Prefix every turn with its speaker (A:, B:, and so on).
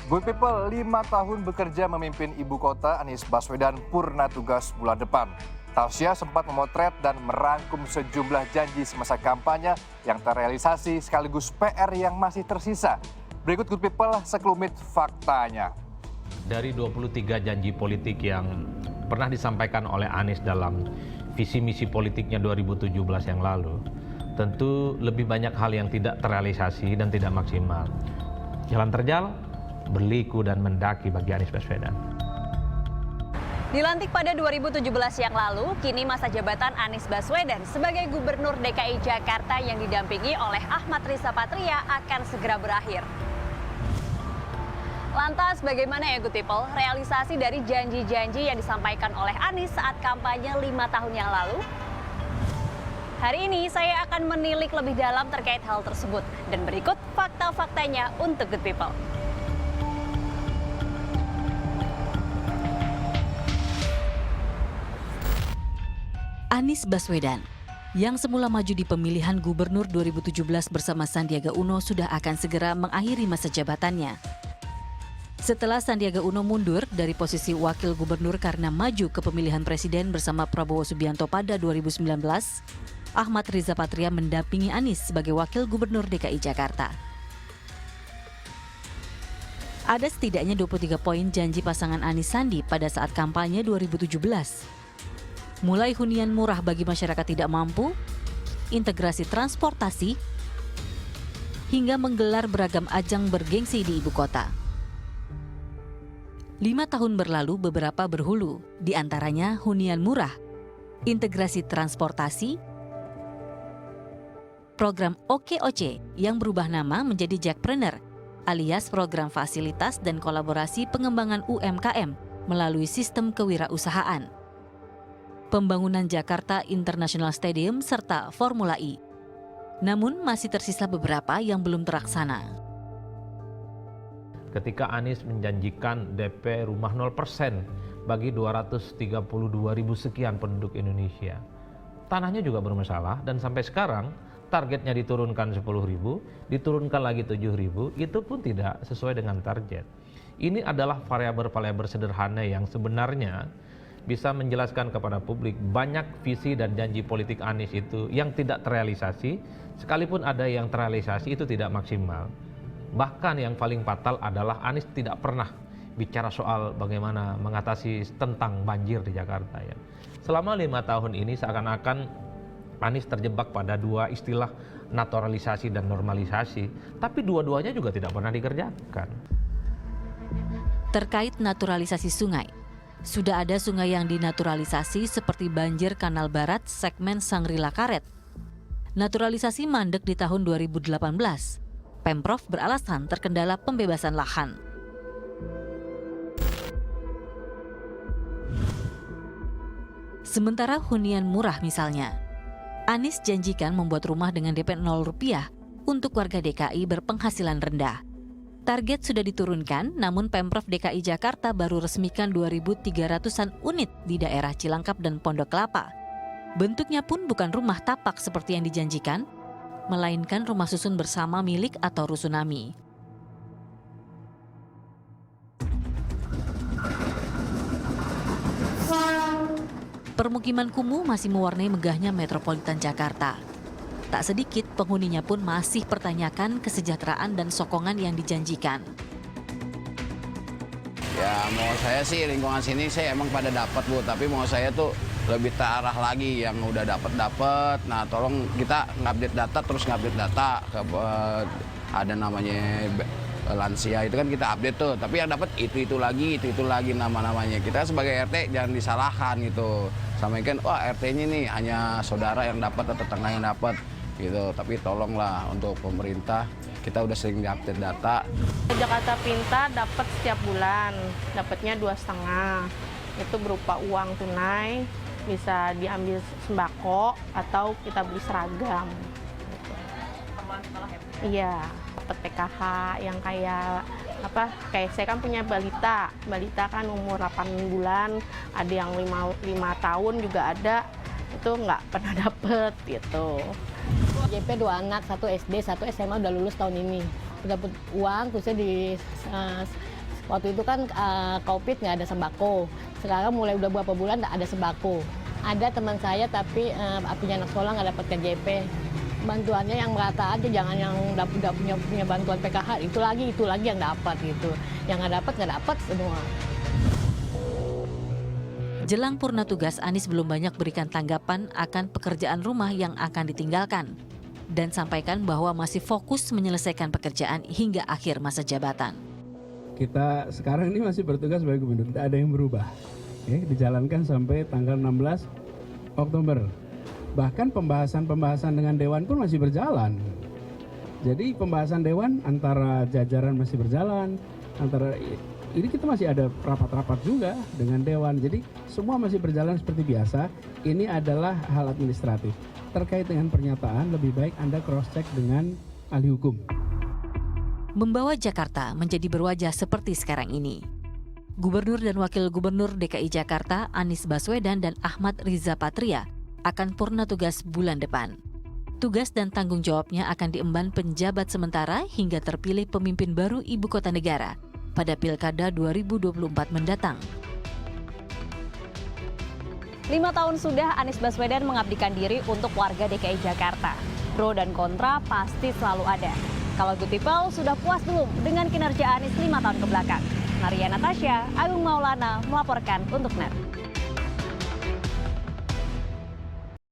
A: Good people, 5 tahun bekerja memimpin ibu kota, Anies Baswedan purna tugas bulan depan. Tasya sempat memotret dan merangkum sejumlah janji semasa kampanye yang terrealisasi sekaligus PR yang masih tersisa. Berikut Good People sekelumit faktanya.
B: Dari 23 janji politik yang pernah disampaikan oleh Anies dalam visi misi politiknya 2017 yang lalu, tentu lebih banyak hal yang tidak terrealisasi dan tidak maksimal. Jalan terjal, berliku dan mendaki bagi Anies Baswedan.
C: Dilantik pada 2017 yang lalu, kini masa jabatan Anies Baswedan sebagai Gubernur DKI Jakarta yang didampingi oleh Ahmad Riza Patria akan segera berakhir. Lantas bagaimana ya Good People realisasi dari janji-janji yang disampaikan oleh Anies saat kampanye 5 tahun yang lalu? Hari ini saya akan menilik lebih dalam terkait hal tersebut dan berikut fakta-faktanya untuk Good People.
D: Anies Baswedan, yang semula maju di pemilihan gubernur 2017 bersama Sandiaga Uno sudah akan segera mengakhiri masa jabatannya. Setelah Sandiaga Uno mundur dari posisi wakil gubernur karena maju ke pemilihan presiden bersama Prabowo Subianto pada 2019, Ahmad Riza Patria mendampingi Anies sebagai wakil gubernur DKI Jakarta. Ada setidaknya 23 poin janji pasangan Anies Sandi pada saat kampanye 2017. Mulai hunian murah bagi masyarakat tidak mampu, integrasi transportasi, hingga menggelar beragam ajang bergengsi di ibu kota. 5 tahun berlalu beberapa berhulu, di antaranya hunian murah, integrasi transportasi, program OKOC yang berubah nama menjadi Jakpreneur, alias program fasilitas dan kolaborasi pengembangan UMKM melalui sistem kewirausahaan, pembangunan Jakarta International Stadium, serta Formula E. Namun masih tersisa beberapa yang belum terlaksana.
B: Ketika Anies menjanjikan DP rumah 0% bagi 232.000 sekian penduduk Indonesia, tanahnya juga bermasalah dan sampai sekarang targetnya diturunkan 10.000, diturunkan lagi 7.000, itu pun tidak sesuai dengan target. Ini adalah variabel-variabel sederhana yang sebenarnya bisa menjelaskan kepada publik banyak visi dan janji politik Anies itu yang tidak terrealisasi, sekalipun ada yang terrealisasi itu tidak maksimal. Bahkan yang paling fatal adalah Anies tidak pernah bicara soal bagaimana mengatasi tentang banjir di Jakarta. Ya. Selama 5 tahun ini seakan-akan Anies terjebak pada dua istilah naturalisasi dan normalisasi, tapi dua-duanya juga tidak pernah dikerjakan.
D: Terkait naturalisasi sungai, sudah ada sungai yang dinaturalisasi seperti banjir Kanal Barat segmen Sangrila Karet. Naturalisasi mandek di tahun 2018. Pemprov beralasan terkendala pembebasan lahan. Sementara hunian murah misalnya, Anies janjikan membuat rumah dengan DP 0 rupiah untuk warga DKI berpenghasilan rendah. Target sudah diturunkan, namun Pemprov DKI Jakarta baru resmikan 2.300-an unit di daerah Cilangkap dan Pondok Kelapa. Bentuknya pun bukan rumah tapak seperti yang dijanjikan, melainkan rumah susun bersama milik atau rusunami. Permukiman kumuh masih mewarnai megahnya metropolitan Jakarta. Tak sedikit penghuninya pun masih pertanyakan kesejahteraan dan sokongan yang dijanjikan.
E: Ya mau saya sih lingkungan sini saya emang pada dapat Bu, tapi mau saya tuh lebih terarah lagi yang udah dapat. Nah tolong kita ngupdate data terus ngupdate data ke ada namanya lansia itu kan kita update tuh, tapi yang dapat itu lagi nama-namanya. Kita sebagai RT jangan disalahkan gitu. Sampaikan wah RT-nya nih hanya saudara yang dapat atau tetangga yang dapat. Gitu, tapi tolonglah untuk pemerintah, kita udah sering diupdate data.
F: Jakarta Pintar dapat setiap bulan, dapatnya 2,5. Itu berupa uang tunai, bisa diambil sembako atau kita beli seragam. Iya, dapat PKH yang kayak saya kan punya balita kan umur 8 bulan, ada yang 5 tahun juga ada, itu nggak pernah dapet gitu.
G: JP 2 anak, 1 SD, 1 SMA udah lulus tahun ini. dapat uang, terusnya waktu itu kan COVID nggak ada sembako. Sekarang mulai udah beberapa bulan ada sembako. Ada teman saya tapi punya anak sekolah nggak dapat KJP. Bantuannya yang merata aja, jangan yang udah punya bantuan PKH itu lagi yang dapat gitu. Yang nggak dapat semua.
D: Jelang purna tugas, Anies belum banyak berikan tanggapan akan pekerjaan rumah yang akan ditinggalkan dan sampaikan bahwa masih fokus menyelesaikan pekerjaan hingga akhir masa jabatan.
H: Kita sekarang ini masih bertugas sebagai gubernur, tidak ada yang berubah. Dijalankan sampai tanggal 16 Oktober. Bahkan pembahasan dengan Dewan pun masih berjalan. Jadi pembahasan Dewan antara jajaran masih berjalan, ini kita masih ada rapat-rapat juga dengan Dewan. Jadi semua masih berjalan seperti biasa. Ini adalah hal administratif. Terkait dengan pernyataan, lebih baik Anda cross-check dengan ahli hukum.
D: Membawa Jakarta menjadi berwajah seperti sekarang ini. Gubernur dan Wakil Gubernur DKI Jakarta Anies Baswedan dan Ahmad Riza Patria akan purna tugas bulan depan. Tugas dan tanggung jawabnya akan diemban penjabat sementara hingga terpilih pemimpin baru Ibu Kota Negara pada Pilkada 2024 mendatang.
C: 5 tahun sudah Anies Baswedan mengabdikan diri untuk warga DKI Jakarta. Pro dan kontra pasti selalu ada. Kalau Good People sudah puas belum dengan kinerja Anies 5 tahun ke belakang? Naria Natasha, Agung Maulana melaporkan untuk NET.